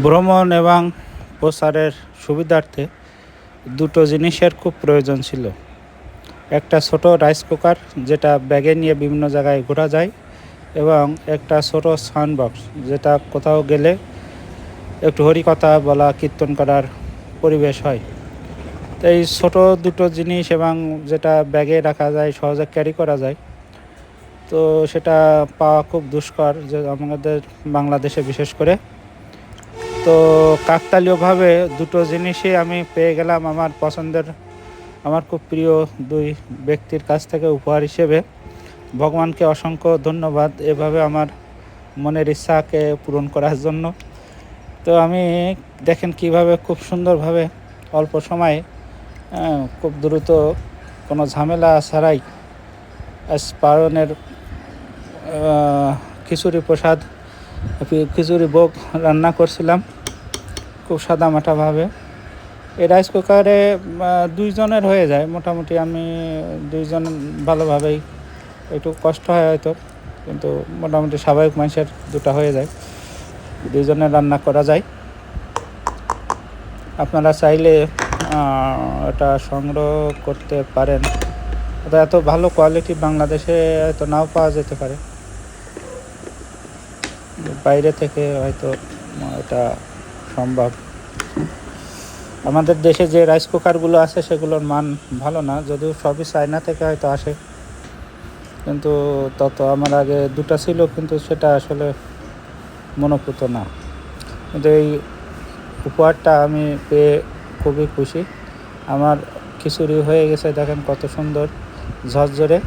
ভ্রমণ এবং প্রচারের সুবিধার্থে দুটো জিনিসের খুব প্রয়োজন ছিল। একটা ছোট রাইস কুকার, যেটা ব্যাগে নিয়ে বিভিন্ন জায়গায় ঘোরা যায়, এবং একটা ছোট সাউন্ড বক্স, যেটা কোথাও গেলে একটু হরিকথা বলা, কীর্তন করার পরিবেশ হয়। তো এই ছোট দুটো জিনিস, এবং যেটা ব্যাগে রাখা যায়, সহজে ক্যারি করা যায়, তো সেটা পাওয়া খুব দুষ্কর, যে আমাদের বাংলাদেশে বিশেষ করে। তো কাকতালীয়ভাবে দুটো জিনিসই আমি পেয়ে গেলাম আমার পছন্দের, আমার খুব প্রিয় দুই ব্যক্তির কাছ থেকে উপহার হিসেবে। ভগবানকে অসংখ্য ধন্যবাদ এভাবে আমার মনের ইচ্ছাকে পূরণ করার জন্য। তো আমি দেখেন কিভাবে খুব সুন্দরভাবে অল্প সময়ে খুব দ্রুত কোনো ঝামেলা ছাড়াই পালনের খিচুড়ি প্রসাদ, খিচুড়ি ভোগ রান্না করছিলাম খুব সাদামাটাভাবে। এই রাইস কুকারে দুইজনের হয়ে যায় মোটামুটি। আমি দুইজন ভালোভাবেই, একটু কষ্ট হয় হয়তো, কিন্তু মোটামুটি স্বাভাবিক মানুষের দুটো হয়ে যায়, দুইজনের রান্না করা যায়। আপনারা চাইলে এটা সংগ্রহ করতে পারেন। এটা এত ভালো কোয়ালিটি বাংলাদেশে হয়তো নাও পাওয়া যেতে পারে, বাইরে থেকে হয়তো এটা সম্ভব। আমাদের দেশে যে রাইস কুকারগুলো আছে সেগুলোর মান ভালো না, যদিও সবই চায়না থেকে হয়তো আসে, কিন্তু তত আমার আগে দুটো ছিল, কিন্তু সেটা আসলে মনোপুত না। কিন্তু এই উপহারটা আমি পেয়ে খুবই খুশি। আমার খিচুড়ি হয়ে গেছে, দেখেন কত সুন্দর ঝরঝরে।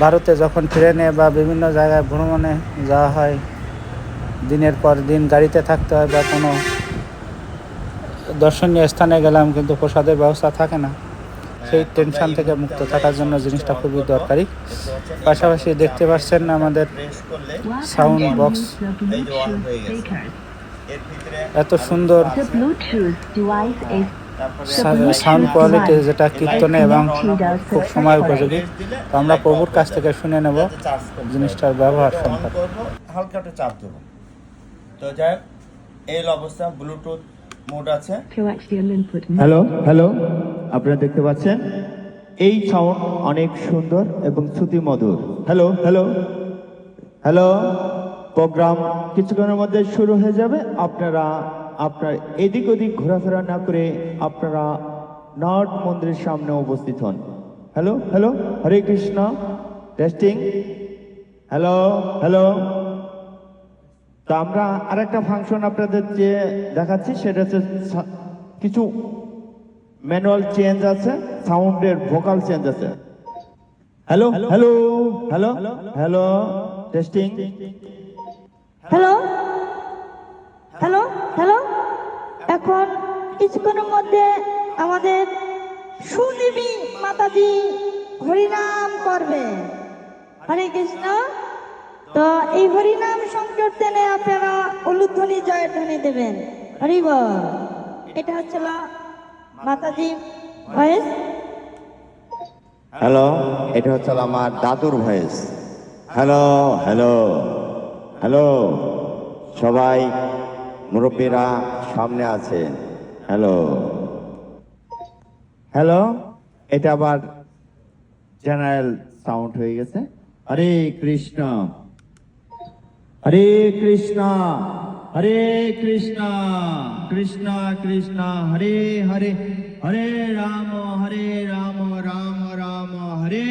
ভারতে যখন ট্রেনে বা বিভিন্ন জায়গায় ভ্রমণে যাওয়া হয়, দিনের পর দিন গাড়িতে থাকতে হয়, বা কোনো দর্শনীয় স্থানে গেলাম কিন্তু প্রসাদের ব্যবস্থা থাকে না, সেই টেনশন থেকে মুক্ত থাকার জন্য জিনিসটা খুবই দরকারি। পাশাপাশি দেখতে পাচ্ছেন আমাদের সাউন্ড বক্স, এত সুন্দর সাউন্ড কোয়ালিটি, যেটা কীর্তনে এবং খুব সময় উপযোগী। তো আমরা প্রভুর কাছ থেকে শুনে নেব জিনিসটার ব্যবহার সম্পর্কে। হালকা একটু চাপ দেবো। তো যাই হোক, এই অবস্থা ব্লুটুথ মোড আছে। হ্যালো হ্যালো, আপনারা দেখতে পাচ্ছেন এই সাউন্ড অনেক সুন্দর এবং শ্রুতি মধুর। হ্যালো হ্যালো হ্যালো, প্রোগ্রাম কিছুক্ষণের মধ্যে শুরু হয়ে যাবে। আপনারা আপনার এদিক ওদিক ঘোরাফেরা না করে আপনারা নট মন্দিরের সামনে উপস্থিত হন। হ্যালো হ্যালো, হরে কৃষ্ণ, টেস্টিং, হ্যালো হ্যালো। তো আমরা আরেকটা ফাংশন আপনাদের যে দেখাচ্ছি, সেটা হচ্ছে কিছু ম্যানুয়াল চেঞ্জ আছে, সাউন্ডের ভোকাল চেঞ্জ আছে। Hello hello hello hello, testing, hello hello hello. এখন কিছুক্ষণের মধ্যে আমাদের সুদেবী মাতাজি হরিনাম করবে। হরে কৃষ্ণ। তো এই হরিনাম সংকীর্তনে আপনারা উলুধ্বনি জয়ধ্বনি দেবেন। হরি বল। এটা হচ্ছিল মাতাজি ভয়েস। হ্যালো, এটা হচ্ছে আমার দাদুর ভয়েস। হ্যালো হ্যালো হ্যালো, সবাই মুরব্বীরা সামনে আছেন। হ্যালো হ্যালো, এটা আবার জেনারেল সাউন্ড হয়ে গেছে। হরে কৃষ্ণ হরে কৃষ্ণ হরে কৃষ্ণ কৃষ্ণ কৃষ্ণ হরে হরে, হরে রাম রাম রাম হরে